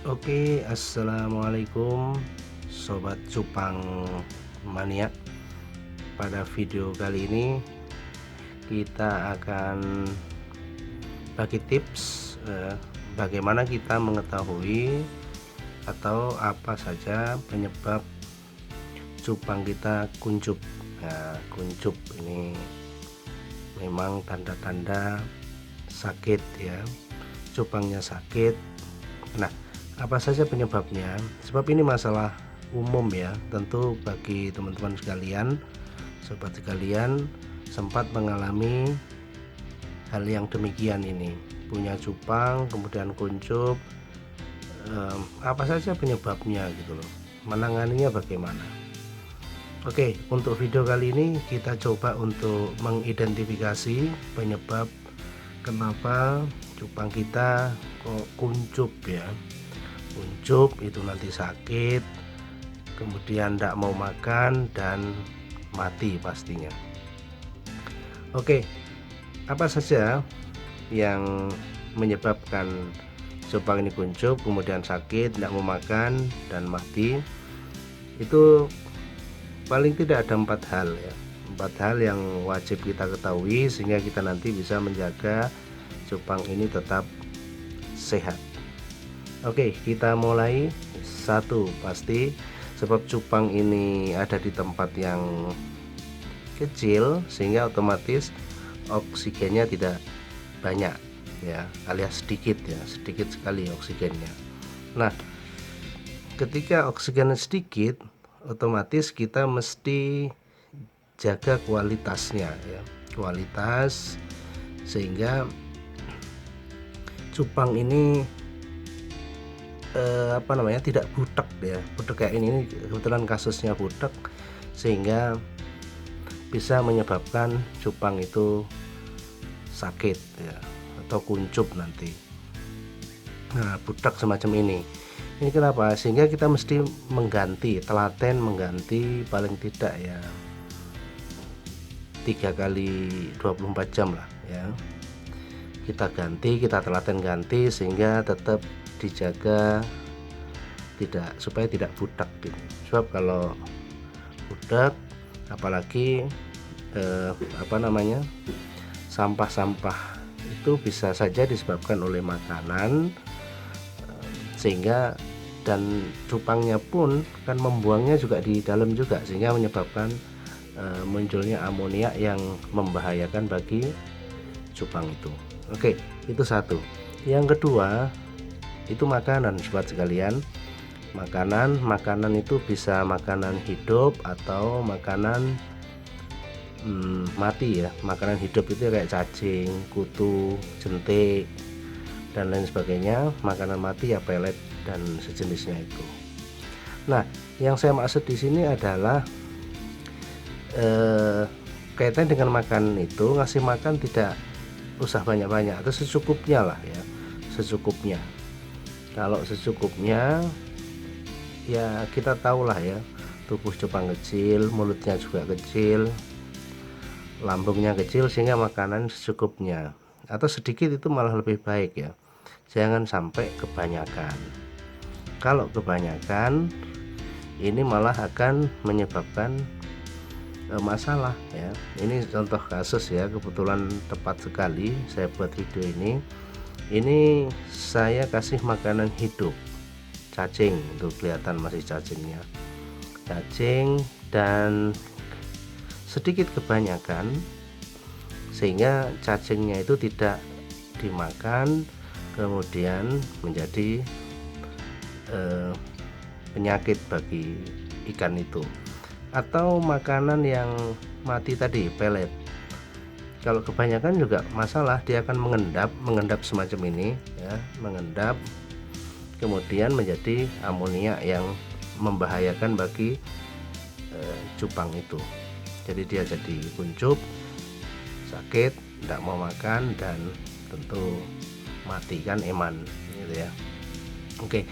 Oke, assalamualaikum sobat cupang mania. Pada video kali ini kita akan bagi tips bagaimana kita mengetahui atau apa saja penyebab cupang kita kuncup. Nah, kuncup ini memang tanda-tanda sakit ya, cupangnya sakit. Nah, apa saja penyebabnya? Sebab ini masalah umum ya, tentu bagi teman-teman sekalian, sobat sekalian sempat mengalami hal yang demikian ini, punya cupang kemudian kuncup. Apa saja penyebabnya gitu loh, menanganinya bagaimana? Oke, untuk video kali ini kita coba untuk mengidentifikasi penyebab kenapa cupang kita kok kuncup ya. Kuncup itu nanti sakit, kemudian tidak mau makan dan mati pastinya. Oke, apa saja yang menyebabkan cupang ini kuncup kemudian sakit, tidak mau makan dan mati? Itu paling tidak ada 4 hal ya, 4 hal yang wajib kita ketahui sehingga kita nanti bisa menjaga cupang ini tetap sehat. Oke, kita mulai. Satu, pasti sebab cupang ini ada di tempat yang kecil sehingga otomatis oksigennya tidak banyak ya, alias sedikit ya, sedikit sekali oksigennya. Nah, ketika oksigennya sedikit, otomatis kita mesti jaga kualitasnya ya, kualitas sehingga cupang ini tidak butek ya, butek kayak ini kebetulan kasusnya butek sehingga bisa menyebabkan cupang itu sakit ya, atau kuncup nanti. Nah, butek semacam ini kenapa? Sehingga kita mesti mengganti, telaten mengganti paling tidak ya 3 kali 24 jam lah ya, kita ganti, kita telaten ganti sehingga tetap dijaga supaya tidak budak gitu. Sebab kalau budak apalagi sampah-sampah itu bisa saja disebabkan oleh makanan, sehingga dan cupangnya pun kan membuangnya juga di dalam juga sehingga menyebabkan munculnya amonia yang membahayakan bagi cupang itu. Oke, itu satu. Yang kedua itu makanan, sobat sekalian. Makanan itu bisa makanan hidup atau makanan mati ya. Makanan hidup itu kayak cacing, kutu, jentik dan lain sebagainya. Makanan mati ya pelet dan sejenisnya itu. Nah, yang saya maksud di sini adalah kaitan dengan makan itu, ngasih makan tidak usah banyak-banyak atau secukupnya lah ya, secukupnya. Kalau secukupnya ya kita tahulah ya, tubuh cupang kecil, mulutnya juga kecil, lambungnya kecil sehingga makanan secukupnya atau sedikit itu malah lebih baik ya. Jangan sampai kebanyakan. Kalau kebanyakan ini malah akan menyebabkan masalah ya. Ini contoh kasus ya, kebetulan tepat sekali saya buat video ini. Ini saya kasih makanan hidup, cacing, itu kelihatan masih cacingnya, cacing dan sedikit kebanyakan sehingga cacingnya itu tidak dimakan kemudian menjadi penyakit bagi ikan itu. Atau makanan yang mati tadi, pelet, kalau kebanyakan juga masalah, dia akan mengendap semacam ini ya, mengendap kemudian menjadi amonia yang membahayakan bagi cupang itu. Jadi dia jadi kuncup, sakit, tidak mau makan dan tentu mati kan, eman gitu ya. Oke,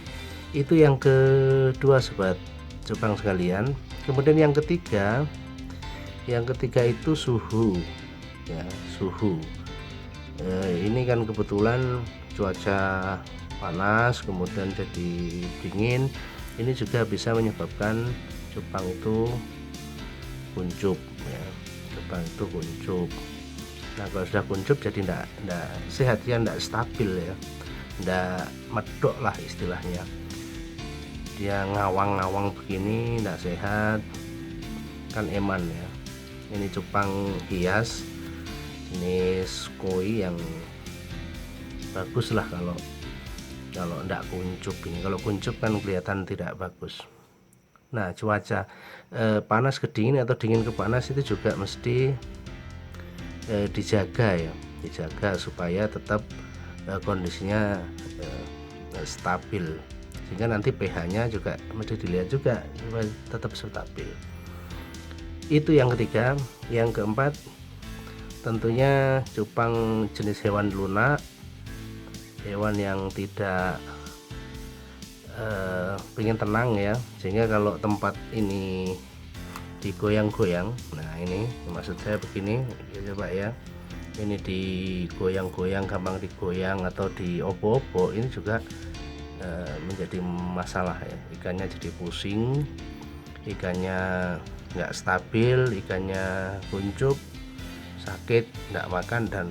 itu yang kedua sobat cupang sekalian. Kemudian yang ketiga itu suhu ya, suhu. Ini kan kebetulan cuaca panas kemudian jadi dingin, ini juga bisa menyebabkan cupang itu kuncup ya, cupang itu kuncup. Nah kalau sudah kuncup jadi enggak sehat ya, enggak stabil ya, enggak medok lah istilahnya, dia ngawang-ngawang begini enggak sehat kan, eman ya. Ini cupang hias jenis koi yang bagus lah kalau enggak kuncup. Ini kalau kuncup kan kelihatan tidak bagus. Nah cuaca panas ke dingin atau dingin ke panas itu juga mesti dijaga ya, dijaga supaya tetap kondisinya stabil, sehingga nanti pH nya juga mesti dilihat juga supaya tetap stabil. Itu yang ketiga. Yang keempat tentunya cupang jenis hewan lunak, hewan yang tidak pengen tenang ya, sehingga kalau tempat ini digoyang-goyang, nah ini maksud saya begini ya, coba ya, ini digoyang-goyang, gampang digoyang atau diopo-opo, ini juga menjadi masalah ya, ikannya jadi pusing, ikannya nggak stabil, ikannya kuncup, sakit, nggak makan dan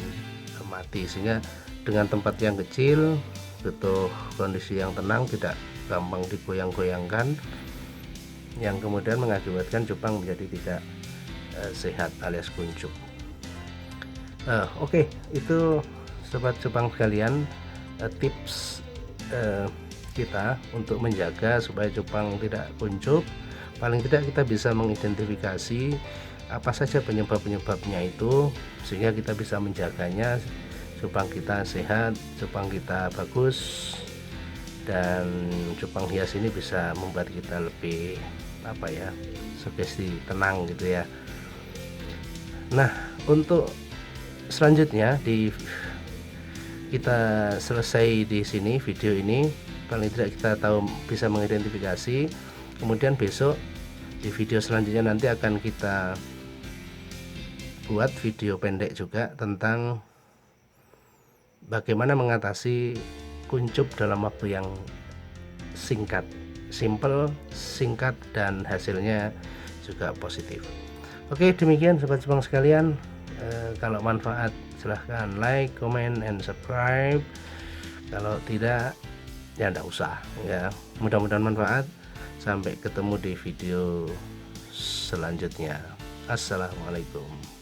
mati. Sehingga dengan tempat yang kecil butuh kondisi yang tenang, tidak gampang digoyang-goyangkan, yang kemudian mengakibatkan cupang menjadi tidak sehat alias kuncup. Oke, itu sobat cupang sekalian, tips kita untuk menjaga supaya cupang tidak kuncup. Paling tidak kita bisa mengidentifikasi apa saja penyebab-penyebabnya itu, sehingga kita bisa menjaganya, cupang kita sehat, cupang kita bagus, dan cupang hias ini bisa membuat kita lebih apa ya, sugesti tenang gitu ya. Nah untuk selanjutnya kita selesai di sini video ini, paling tidak kita tahu bisa mengidentifikasi. Kemudian besok di video selanjutnya nanti akan kita buat video pendek juga tentang bagaimana mengatasi kuncup dalam waktu yang singkat, simple, singkat, dan hasilnya juga positif. Oke, demikian sobat cupang sekalian. Kalau manfaat silahkan like, comment, and subscribe. Kalau tidak ya enggak usah ya. Mudah-mudahan manfaat. Sampai ketemu di video selanjutnya. Assalamualaikum.